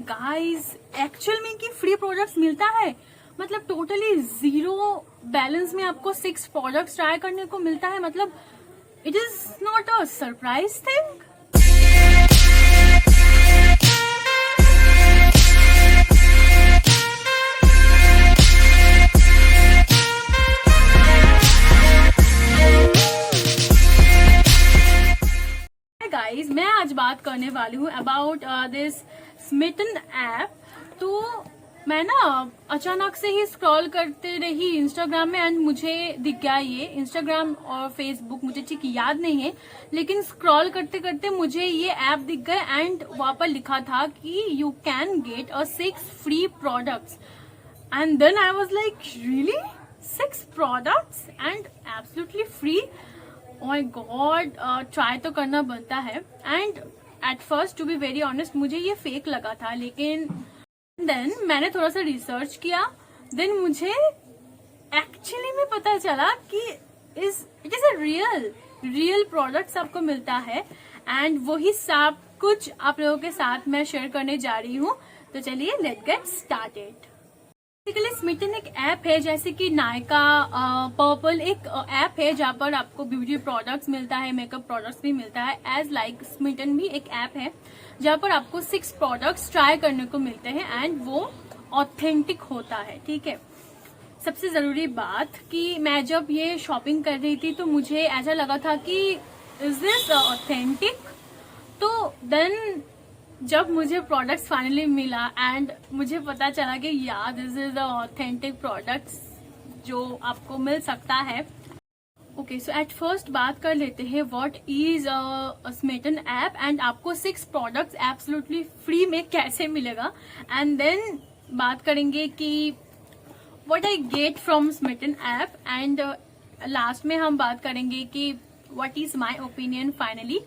Guys actual में कि free products मिलता है, मतलब टोटली जीरो बैलेंस में आपको 6 प्रोडक्ट्स ट्राई करने को मिलता है। मतलब it is not a surprise thing. Guys मैं आज बात करने वाली हूँ अबाउट दिस स्मिटन ऐप। तो मैं ना अचानक से ही स्क्रॉल करते रही इंस्टाग्राम में एंड मुझे दिख गया ये इंस्टाग्राम और फेसबुक, मुझे ठीक याद नहीं है, लेकिन स्क्रॉल करते करते मुझे ये ऐप दिख गए एंड वहां पर लिखा था कि you can get a 6 free products and then I was like really 6 products and absolutely free. Oh my God, try तो करना बनता है। And at first to be very honest मुझे ये फेक लगा था, लेकिन देन मैंने थोड़ा सा रिसर्च किया, देन मुझे एक्चुअली में पता चला कि it is a real products आपको मिलता है एंड वही सब कुछ आप लोगों के साथ मैं शेयर करने जा रही हूँ। तो चलिए let's get started. Basically Smytten एक ऐप है, जैसे कि नायका, पर्पल एक ऐप है जहाँ पर आपको ब्यूटी प्रोडक्ट्स मिलता है, मेकअप प्रोडक्ट्स भी मिलता है। एज लाइक स्मिटन भी एक ऐप है जहाँ पर आपको 6 प्रोडक्ट्स ट्राई करने को मिलते हैं एंड वो ऑथेंटिक होता है। ठीक है, सबसे जरूरी बात कि मैं जब ये शॉपिंग कर रही थी तो मुझे ऐसा लगा था कि इज दिस ऑथेंटिक। तो देन जब मुझे प्रोडक्ट्स फाइनली मिला एंड मुझे पता चला कि यार this is the authentic products जो आपको मिल सकता है। ओके, सो एट फर्स्ट बात कर लेते हैं what is Smytten app and आपको 6 प्रोडक्ट्स एब्सोल्युटली फ्री में कैसे मिलेगा। एंड देन बात करेंगे कि what I get from Smytten app and last में हम बात करेंगे कि what is my opinion finally.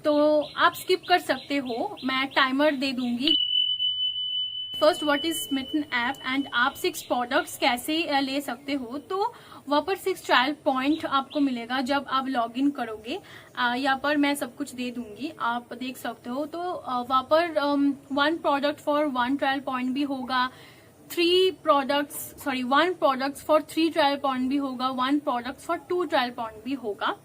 तो आप स्किप कर सकते हो, मैं टाइमर दे दूंगी। First what is Smytten app and आप 6 प्रोडक्ट्स कैसे ले सकते हो। तो वहां पर 6 ट्रायल पॉइंट आपको मिलेगा जब आप लॉग इन करोगे। यहाँ पर मैं सब कुछ दे दूंगी, आप देख सकते हो। तो वहां पर 1 प्रोडक्ट फॉर 1 ट्रायल पॉइंट भी होगा, 1 प्रोडक्ट फॉर 3 ट्रायल पॉइंट भी होगा, 1 प्रोडक्ट फॉर 2 ट्रायल पॉइंट भी होगा।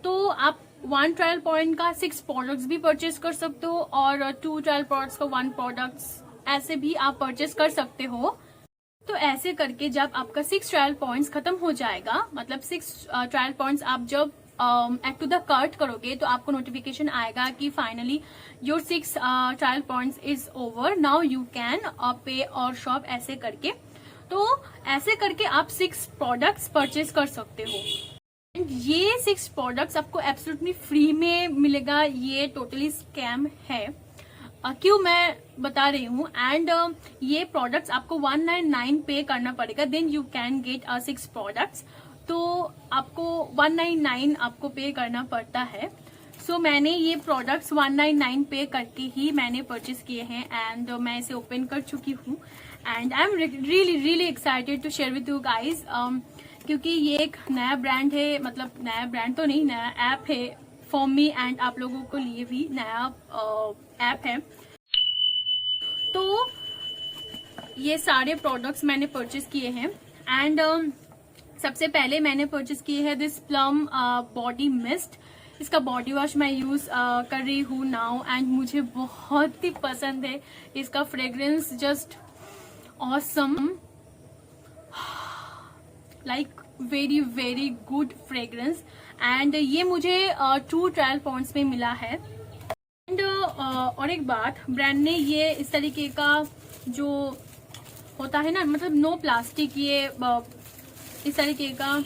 तो आप 1 ट्रायल पॉइंट का 6 प्रोडक्ट्स भी परचेज कर सकते हो और 2 ट्रायल पॉइंट्स का 1 प्रोडक्ट्स ऐसे भी आप परचेज कर सकते हो। तो ऐसे करके जब आपका 6 ट्रायल पॉइंट्स खत्म हो जाएगा, मतलब 6 ट्रायल पॉइंट्स आप जब एड टू द कार्ट करोगे तो आपको नोटिफिकेशन आएगा कि finally your 6 trial points is over, now you can pay और शॉप, ऐसे करके। तो ऐसे करके आप 6 प्रोडक्ट्स परचेज कर सकते हो। ये 6 प्रोडक्ट्स आपको एब्सोल्युटली फ्री में मिलेगा, ये टोटली स्कैम है। क्यों मैं बता रही हूँ। एंड ये प्रोडक्ट्स आपको 199 पे करना पड़ेगा, then you can get 6 products. तो आपको 199 आपको पे करना पड़ता है। सो मैंने ये प्रोडक्ट्स 199 पे करके ही मैंने परचेज किए हैं एंड मैं इसे ओपन कर चुकी हूँ and I am really excited to share with you guys, क्योंकि ये एक नया ब्रांड है, मतलब नया ब्रांड तो नहीं, नया ऐप है फॉर मी एंड आप लोगों को लिए भी नया ऐप है। तो ये सारे प्रोडक्ट्स मैंने परचेज किए हैं एंड सबसे पहले मैंने परचेज किए हैं दिस प्लम बॉडी मिस्ट। इसका बॉडी वॉश मैं यूज कर रही हूँ नाउ एंड मुझे बहुत ही पसंद है। इसका fragrance just awesome, like very good fragrance and ये मुझे 2 ट्रायल पॉइंट्स में मिला है। एंड और एक बात, ब्रांड ने ये इस तरीके का जो होता है ना, मतलब नो प्लास्टिक, ये इस तरीके का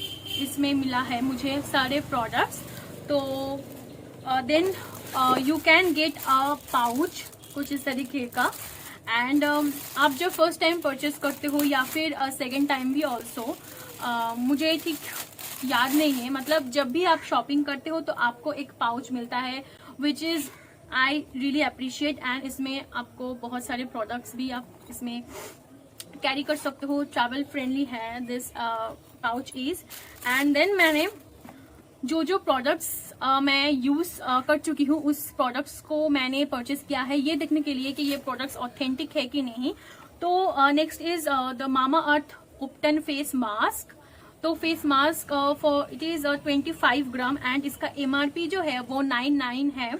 इसमें मिला है मुझे सारे प्रोडक्ट्स। तो then you can get a pouch कुछ इस तरीके का एंड आप जब फर्स्ट टाइम परचेज करते हो या फिर सेकेंड टाइम भी ऑल्सो, मुझे ठीक याद नहीं है, मतलब जब भी आप शॉपिंग करते हो तो आपको एक पाउच मिलता है which is I really appreciate. And इसमें आपको बहुत सारे प्रोडक्ट्स भी आप इसमें कैरी कर सकते हो, ट्रैवल फ्रेंडली है this pouch is. And then मैंने जो प्रोडक्ट्स मैं यूज कर चुकी हूँ उस प्रोडक्ट्स को मैंने परचेस किया है ये देखने के लिए कि ये प्रोडक्ट्स ऑथेंटिक है कि नहीं। तो next is the Mamaearth ubtan face mask. तो face mask for it is 25 gram and इसका MRP जो है वो 99 है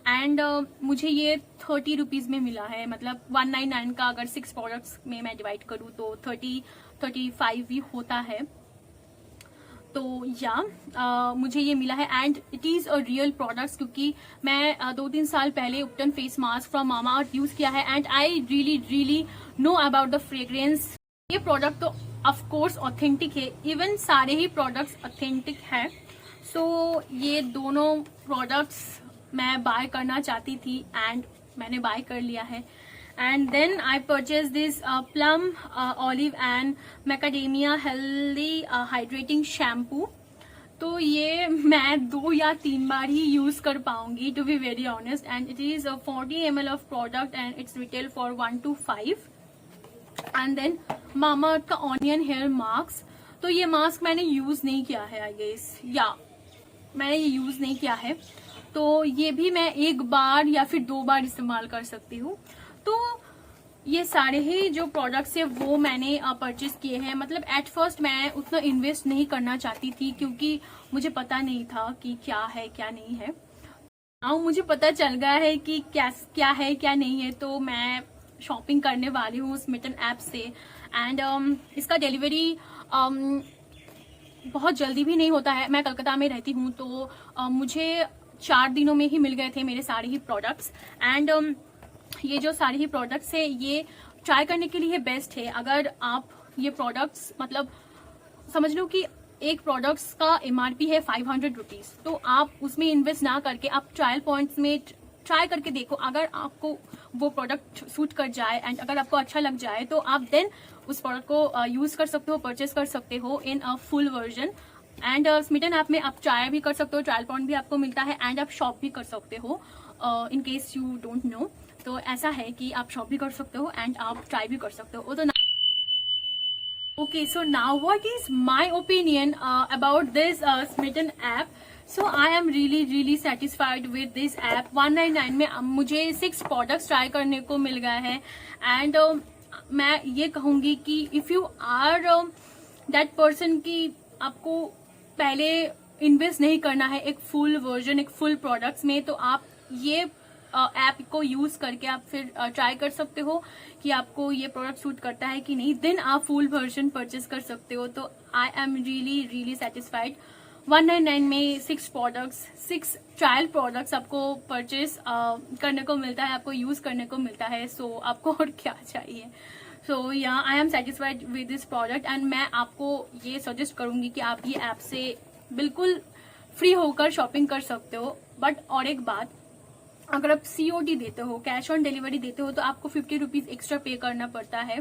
एंड मुझे ये 30 रुपीज में मिला है। मतलब 199 का अगर 6 प्रोडक्ट्स में मैं डिवाइड करूँ तो 35 भी होता है। तो या मुझे ये मिला है and it is a real products, क्योंकि मैं 2-3 साल पहले ubtan face mask from Mamaearth use किया है and I really know about the fragrance. ये प्रोडक्ट तो ऑफ कोर्स ऑथेंटिक है, इवन सारे ही प्रोडक्ट्स ऑथेंटिक है। सो ये दोनों प्रोडक्ट्स मैं बाय करना चाहती थी एंड मैंने बाय कर लिया है। And then I purchase this Plum olive and macadamia healthy hydrating shampoo. तो ये मैं 2 या 3 बार ही यूज कर पाऊंगी to be very honest and it is 40 ml of product and its retail for 1 to 5। And then Mamaearth का onion hair mask. तो ये mask मैंने यूज नहीं किया है, आई गेस या मैंने ये यूज नहीं किया है, तो ये भी मैं 1 बार या फिर 2 बार इस्तेमाल कर सकती हूँ। तो ये सारे ही जो प्रोडक्ट्स है वो मैंने परचेज किए हैं। मतलब एट फर्स्ट मैं उतना इन्वेस्ट नहीं करना चाहती थी क्योंकि मुझे पता नहीं था कि क्या है क्या नहीं है। अब मुझे पता चल गया है कि क्या है क्या नहीं है, तो मैं शॉपिंग करने वाली हूँ स्मिटन ऐप से। एंड इसका डिलीवरी बहुत जल्दी भी नहीं होता है। मैं कलकत्ता में रहती हूँ तो मुझे 4 दिनों में ही मिल गए थे मेरे सारे ही प्रोडक्ट्स। एंड ये जो सारे ही प्रोडक्ट्स है ये ट्राई करने के लिए बेस्ट है। अगर आप ये प्रोडक्ट्स मतलब समझ लो कि एक प्रोडक्ट्स का MRP है 500 रुपीज, तो आप उसमें इन्वेस्ट ना करके आप ट्रायल पॉइंट्स में ट्राई करके देखो। अगर आपको वो प्रोडक्ट सूट कर जाए एंड अगर आपको अच्छा लग जाए तो आप देन उस प्रोडक्ट को यूज कर सकते हो, परचेज कर सकते हो in a full version. And Smytten app में आप ट्राई भी कर सकते हो, ट्रायल पॉइंट भी आपको मिलता है एंड आप शॉप भी कर सकते हो in case you don't know. तो ऐसा है कि आप शॉप भी कर सकते हो एंड आप ट्राई भी कर सकते हो। तो okay, so now what is my opinion about this Smitten app? So I am really satisfied with this app। 199 में मुझे 6 प्रोडक्ट्स ट्राई करने को मिल गया है एंड मैं ये कहूंगी कि if you are that person की आपको पहले इन्वेस्ट नहीं करना है एक फुल वर्जन एक फुल प्रोडक्ट्स में, तो आप ये ऐप को यूज करके आप फिर ट्राई कर सकते हो कि आपको ये प्रोडक्ट सूट करता है कि नहीं, देन आप फुल वर्जन परचेज कर सकते हो। तो आई एम रियली सेटिस्फाइड। 199 में 6 प्रोडक्ट्स 6 ट्रायल प्रोडक्ट्स आपको परचेज करने को मिलता है, आपको यूज करने को मिलता है। सो आपको और क्या चाहिए। सो या I am satisfied with this product and मैं आपको ये सजेस्ट करूंगी कि आप ये ऐप से बिल्कुल फ्री होकर शॉपिंग कर सकते हो। बट और एक बात, अगर आप COD देते हो, कैश ऑन डिलीवरी देते हो, तो आपको 50 रुपीज एक्स्ट्रा पे करना पड़ता है।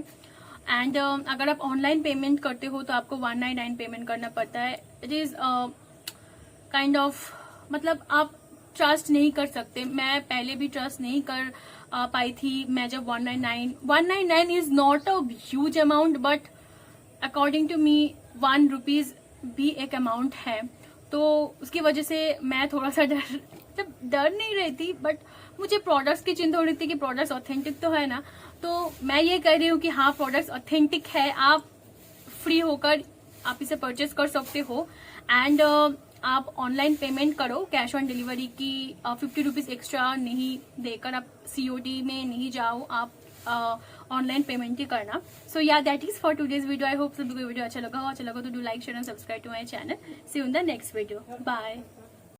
एंड अगर आप ऑनलाइन पेमेंट करते हो तो आपको 199 पेमेंट करना पड़ता है। इट इज काइंड ऑफ मतलब आप ट्रस्ट नहीं कर सकते। मैं पहले भी ट्रस्ट नहीं कर पाई थी। मैं जब 199 is not a huge amount, but according to me 1 rupees भी एक अमाउंट है। तो उसकी वजह से मैं थोड़ा सा डर नहीं रही थी, बट मुझे प्रोडक्ट्स की चिंता हो रही थी कि प्रोडक्ट्स ऑथेंटिक तो है ना। तो मैं ये कह रही हूँ कि हाँ प्रोडक्ट्स ऑथेंटिक है, आप फ्री होकर आप इसे परचेज कर सकते हो। एंड आप ऑनलाइन पेमेंट करो, कैश ऑन डिलीवरी की 50 रुपीज एक्स्ट्रा नहीं देकर आप COD में नहीं जाओ, आप ऑनलाइन पेमेंट ही करना। So yeah that is for today's video. I hope सभी को वीडियो अच्छा लगा हो तो do like share and subscribe to my channel. See you in the next video. Bye.